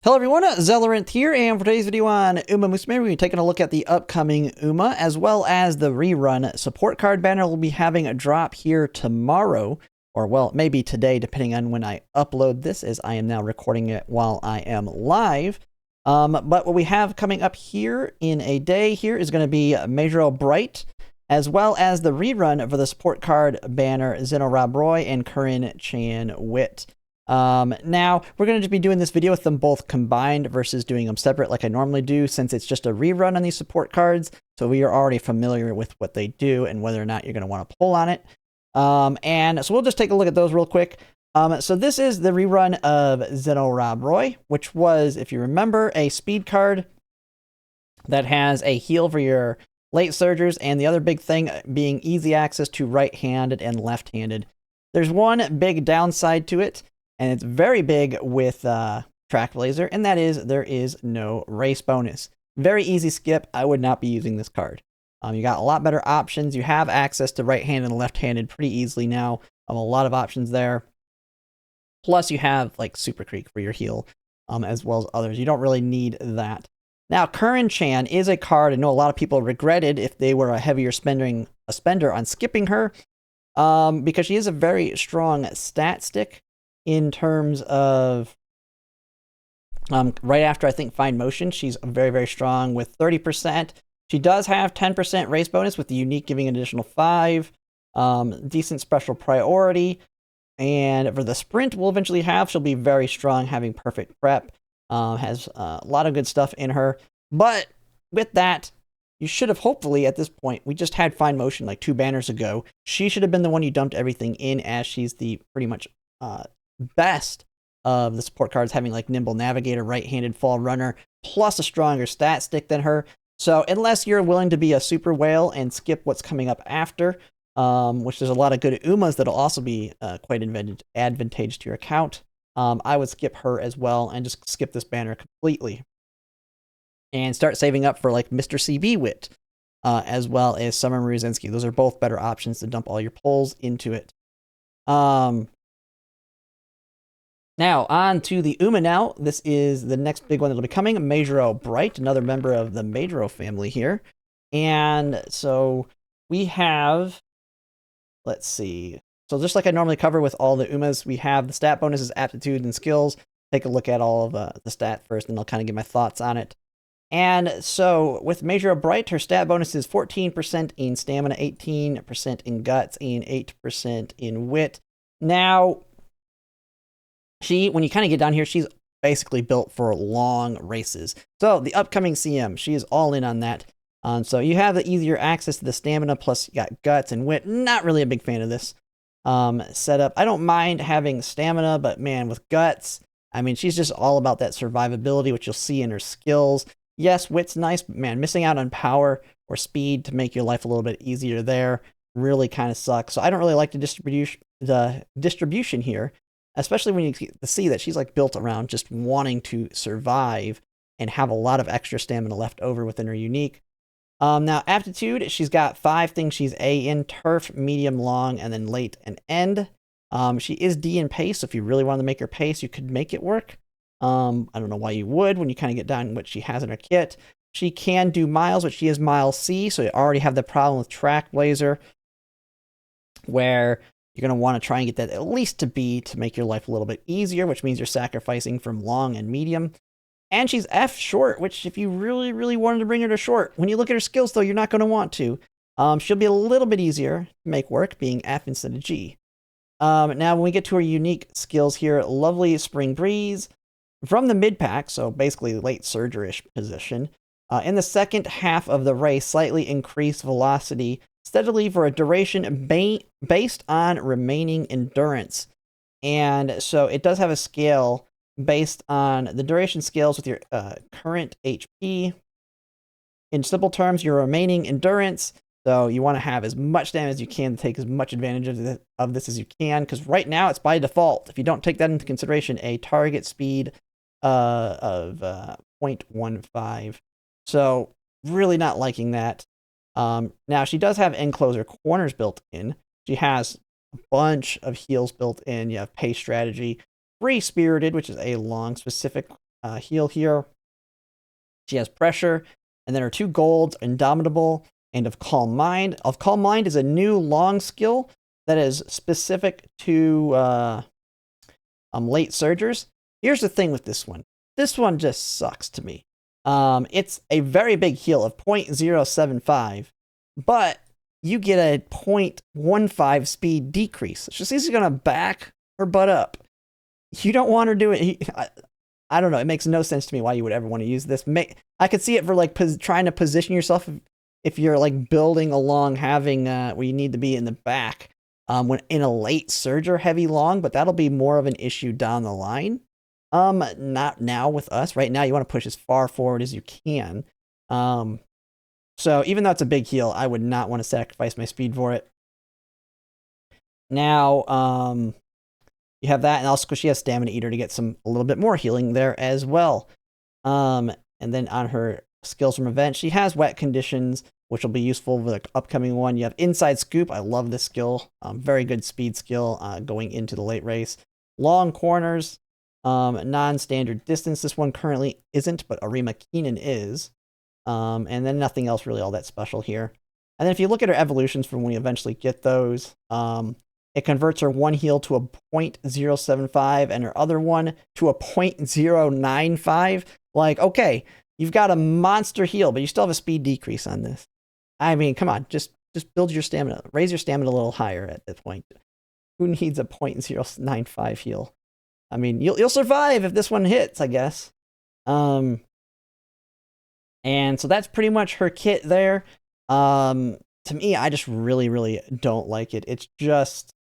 Hello everyone, Zellerant here, and for today's video on Umamusume, we're going to be taking a look at the upcoming Uma, as well as the rerun support card banner. We'll be having a drop here tomorrow, or well, maybe today, depending on when I upload this, as I am now recording it while I am live. But what we have coming up here in a day here is going to be Mejiro Bright, as well as the rerun for the support card banner, Zeno Rob Roy and Curran Chan Wit. Now, we're going to just be doing this video with them both combined versus doing them separate like I normally do, since it's just a rerun on these support cards, so we are already familiar with what they do and whether or not you're going to want to pull on it. And so we'll just take a look at those real quick. So this is the rerun of Zeno Rob Roy, which was, if you remember, a speed card that has a heal for your late surgers, and the other big thing being easy access to right-handed and left-handed. There's one big downside to it, and it's very big with Track Blazer, and that is there is no race bonus. Very easy skip. I would not be using this card. You got a lot better options. You have access to right-handed and left-handed pretty easily now. A lot of options there. Plus, you have like Super Creek for your heal, as well as others. You don't really need that. Now, Curran Chan is a card I know a lot of people regretted if they were a heavier spender on skipping her, because she is a very strong stat stick in terms of right after, I think, Find Motion. She's very, very strong with 30%. She does have 10% race bonus with the unique giving an additional 5. Decent special priority. And for the sprint we'll eventually have, she'll be very strong, having perfect prep. Has a lot of good stuff in her. But with that, you should have hopefully, at this point, we just had Find Motion like 2 banners ago. She should have been the one you dumped everything in, as she's the pretty much best of the support cards, having like Nimble Navigator, right-handed Fall Runner, plus a stronger stat stick than her. So unless you're willing to be a super whale and skip what's coming up after, which there's a lot of good Umas that'll also be quite advantageous to your account, I would skip her as well and just skip this banner completely. And start saving up for like Mr. CB Wit, as well as Summer Maruzinski. Those are both better options to dump all your pulls into it. Now, on to the Uma now. This is the next big one that'll be coming. Mejiro Bright, another member of the Mejiro family here. And so we have, let's see. So just like I normally cover with all the Umas, we have the stat bonuses, aptitude, and skills. Take a look at all of the stat first, and I'll kind of give my thoughts on it. And so with Mejiro Bright, her stat bonus is 14% in stamina, 18% in guts, and 8% in wit. Now, when you kind of get down here, she's basically built for long races. So the upcoming CM, she is all in on that. So you have the easier access to the stamina, plus you got guts and wit. Not really a big fan of this setup. I don't mind having stamina, but man, with guts, I mean, she's just all about that survivability, which you'll see in her skills. Yes, wit's nice, but man, missing out on power or speed to make your life a little bit easier there really kind of sucks. So I don't really like the distribution here, especially when you see that she's like built around just wanting to survive and have a lot of extra stamina left over within her unique. Now, aptitude, she's got 5 things she's A in: turf, medium, long, and then late and end. She is D in pace, so if you really wanted to make her pace, you could make it work. I don't know why you would when you kind of get down what she has in her kit. She can do miles, but she is mile C, so you already have the problem with Track Blazer, where you're going to want to try and get that at least to B to make your life a little bit easier, which means you're sacrificing from long and medium. And she's F short, which if you really, really wanted to bring her to short, when you look at her skills, though, you're not going to want to. She'll be a little bit easier to make work, being F instead of G. Now, when we get to her unique skills here, lovely Spring Breeze from the mid-pack, so basically late surger-ish position. In the second half of the race, slightly increased velocity steadily for a duration based on remaining endurance. And so it does have a scale based on the duration scales with your current HP. In simple terms, your remaining endurance. So you want to have as much damage as you can to take as much advantage of this as you can, because right now it's by default, if you don't take that into consideration, a target speed of 0.15. So really not liking that. Now, she does have enclosure corners built in. She has a bunch of heals built in. You have pace strategy, free spirited, which is a long specific heal here. She has pressure, and then her 2 golds, Indomitable and of Calm Mind. Of Calm Mind is a new long skill that is specific to late surgers. Here's the thing with this one. This one just sucks to me. It's a very big heal of 0.075, but you get a 0.15 speed decrease. So she's going to back her butt up. You don't want her doing it. I don't know. It makes no sense to me why you would ever want to use this. I could see it for like trying to position yourself if you're like building along, having where you need to be in the back when in a late surger heavy long, but that'll be more of an issue down the line. Not now with us. Right now, you want to push as far forward as you can. So even though it's a big heal, I would not want to sacrifice my speed for it. Now, you have that, and also she has Stamina Eater to get a little bit more healing there as well. And then on her skills from event, she has Wet Conditions, which will be useful for the upcoming one. You have Inside Scoop. I love this skill. Very good speed skill going into the late race. Long Corners, non-standard distance. This one currently isn't, but Arima Keenan is. And then nothing else really all that special here. And then if you look at her evolutions from when you eventually get those, it converts her 1 heal to a 0.075 and her other one to a 0.095. Like, okay, you've got a monster heal, but you still have a speed decrease on this. I mean, come on, just build your stamina. Raise your stamina a little higher at this point. Who needs a 0.095 heal? I mean, you'll survive if this one hits, I guess. And so that's pretty much her kit there. To me, I just really, really don't like it. It's just,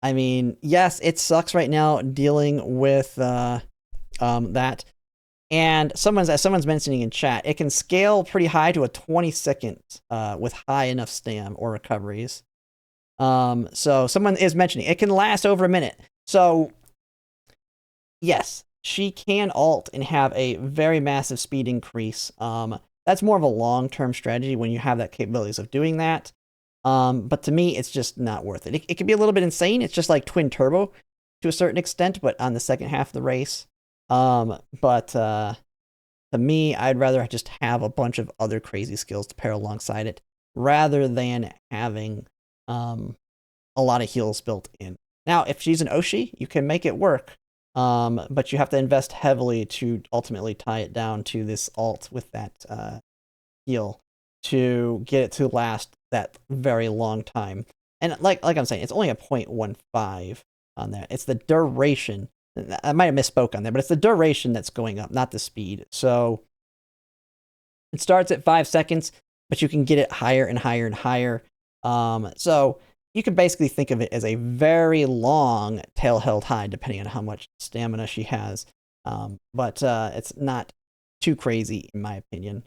I mean, yes, it sucks right now dealing with that. And someone's mentioning in chat, it can scale pretty high to a 20 seconds with high enough stam or recoveries. So someone is mentioning it can last over a minute. So yes, she can ult and have a very massive speed increase. That's more of a long-term strategy when you have that capabilities of doing that. But to me, it's just not worth it. It can be a little bit insane. It's just like Twin Turbo to a certain extent, but on the second half of the race. But to me, I'd rather just have a bunch of other crazy skills to pair alongside it rather than having a lot of heals built in. Now, if she's an Oshi, you can make it work. But you have to invest heavily to ultimately tie it down to this ult with that heal to get it to last that very long time. And like I'm saying, it's only a 0.15 on that. It's the duration. I might have misspoke on there, but it's the duration that's going up, not the speed. So it starts at 5 seconds, but you can get it higher and higher and higher. So you can basically think of it as a very long tail held high, depending on how much stamina she has. But it's not too crazy, in my opinion.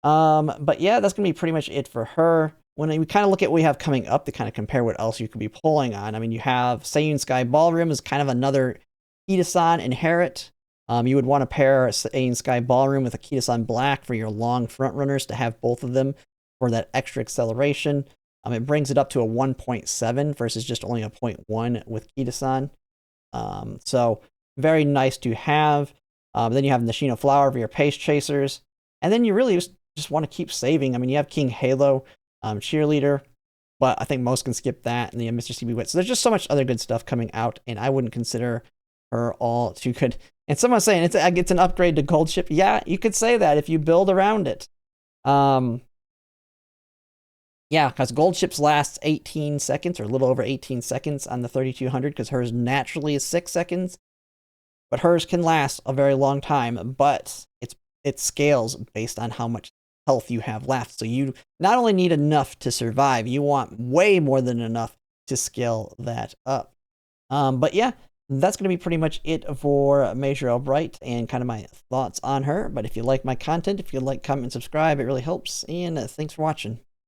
But yeah, that's going to be pretty much it for her. When we kind of look at what we have coming up to kind of compare what else you could be pulling on, I mean, you have Seiyun Sky Ballroom is kind of another Kitasan Inherit. You would want to pair Seiyun Sky Ballroom with a Kitasan Black for your long front runners to have both of them for that extra acceleration. It brings it up to a 1.7 versus just only a 0.1 with Kitasan. So very nice to have. Then you have Nishino Flower for your pace chasers. And then you really just want to keep saving. I mean, you have King Halo, Cheerleader, but I think most can skip that. And then you have Mr. CB Wit. So there's just so much other good stuff coming out, and I wouldn't consider her all too good. And someone's saying it's an upgrade to Gold Ship. Yeah, you could say that if you build around it. Yeah, because Gold Ships lasts 18 seconds or a little over 18 seconds on the 3200 because hers naturally is 6 seconds. But hers can last a very long time, but it scales based on how much health you have left. So you not only need enough to survive, you want way more than enough to scale that up. But yeah, that's going to be pretty much it for Mejiro Bright and kind of my thoughts on her. But if you like my content, if you like, comment, and subscribe, it really helps. And thanks for watching.